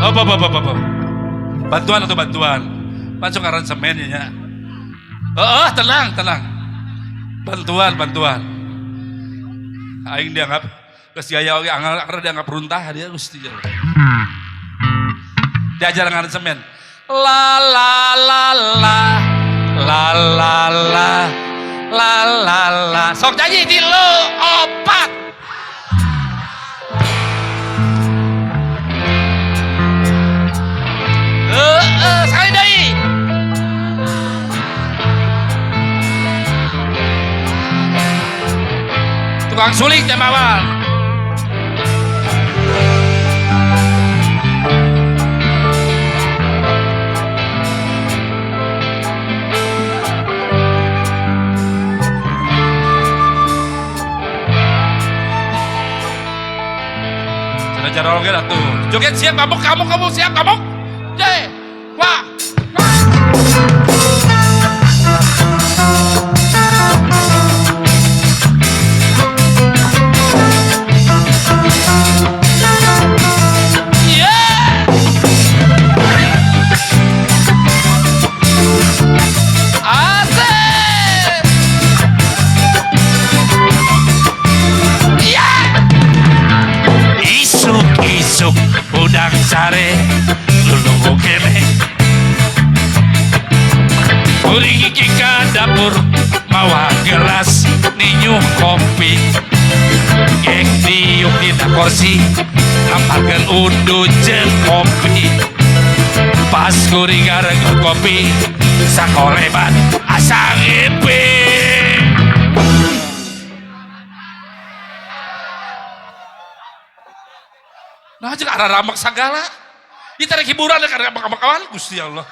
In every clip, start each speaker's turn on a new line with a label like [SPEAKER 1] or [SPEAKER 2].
[SPEAKER 1] Apa. Bantuan atau bantuan? Masuk aransemennya ya. Tenang. Bantuan. Aing dianggap gaya oge anggar dianggap runtah dia Gusti. Diajar aransemen. La la la la la la la la la la. Sok nyanyi di lu opat. Sekali deui. Tukang suling teh mawar. Cara oke atuh. Joget siap kamu siap kamu. Ye. Wah. Udang sare lulung kene uring iki ka dapur mawa gelas ninyuh kopi gek diuk dina kursi ngampakeun udud jeung kopi pas kuring ngareung kopi sakoleban asa ngipi. Nah, jeung ramak sagala. Ieu teh hiburan karena kawan Gusti Allah.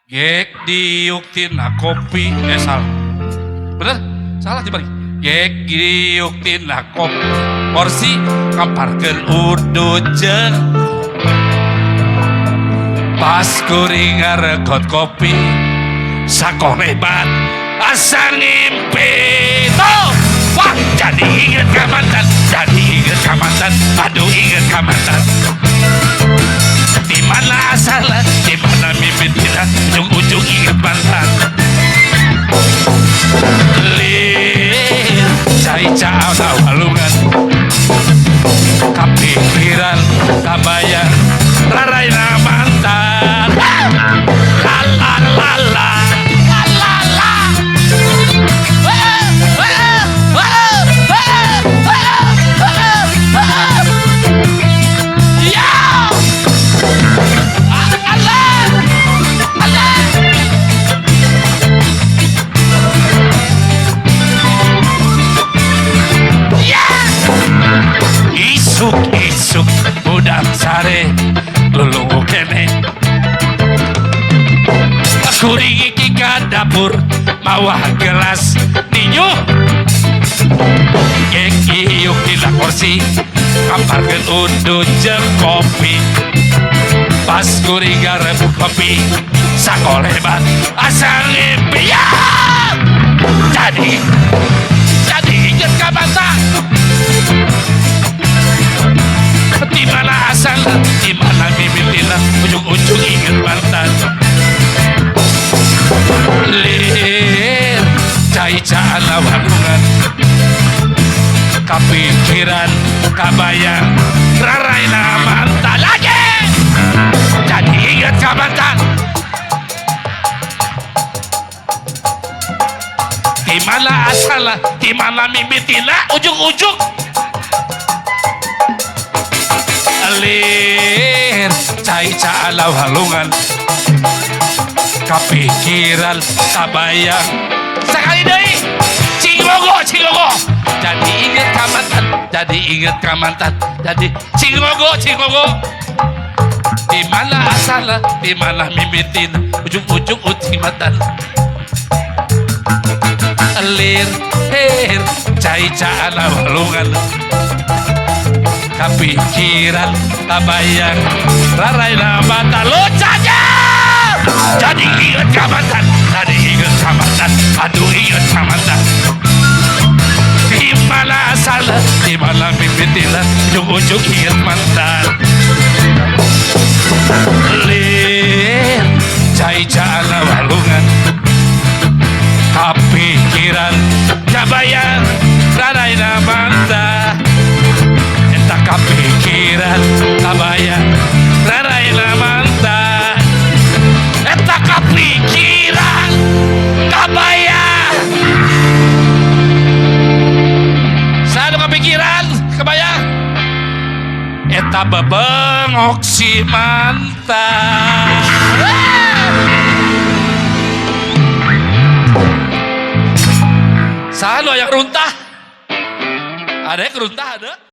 [SPEAKER 1] Gek diuk tina kopi, salah. Bener? Salah dibalik. Gek diuk tina kopi. Porsi ngamparkeun udud jeung pas kuring ngaregot kopi sakolebat asa ngimpi. Tuh, wah jadi inget ka mantan. Aduh inget ka mantan. Di mana asal, di mana mimpi kita, ujung-ujung inget mantan. Lir, cai-cai walungan, kepikiran, kabayang, raraina mantan. La la la la. Isuk udang sare lulung kene kuring iki ka dapur mawa gelas ninyuh gek iuk dina kursi kamparkeun udud jeung kopi pas kuring ngareuk kopi sakoleban asa ngimpi. Jadi inget ka mantan. Di mana asal, di mana mimpilah, ujung-ujung inget mantan. Lir, cai-cai walungan, kepikiran, kabayang, raraina mantan lagi. Jadi inget ka mantan. Di mana asal, di mana mimpilah, ujung-ujung. Lir, cai-cai walungan, kepikiran, kabayang. Sekali deui, cingogo. Jadi inget ka mantan. Jadi cingogo. Di mana asal, di mana mimpitin, ujung-ujung uting mantan. Lir, cai-cai walungan, kepikiran, kabayang, raraina mantan lo saja. Jadi inget ka mantan, aduh inget ka mantan. Di mana asal, di mana mimpi tilan, ujung-ujung inget mantan. tababengok si mantan. Sano yang runtah? Ada yang runtah ada?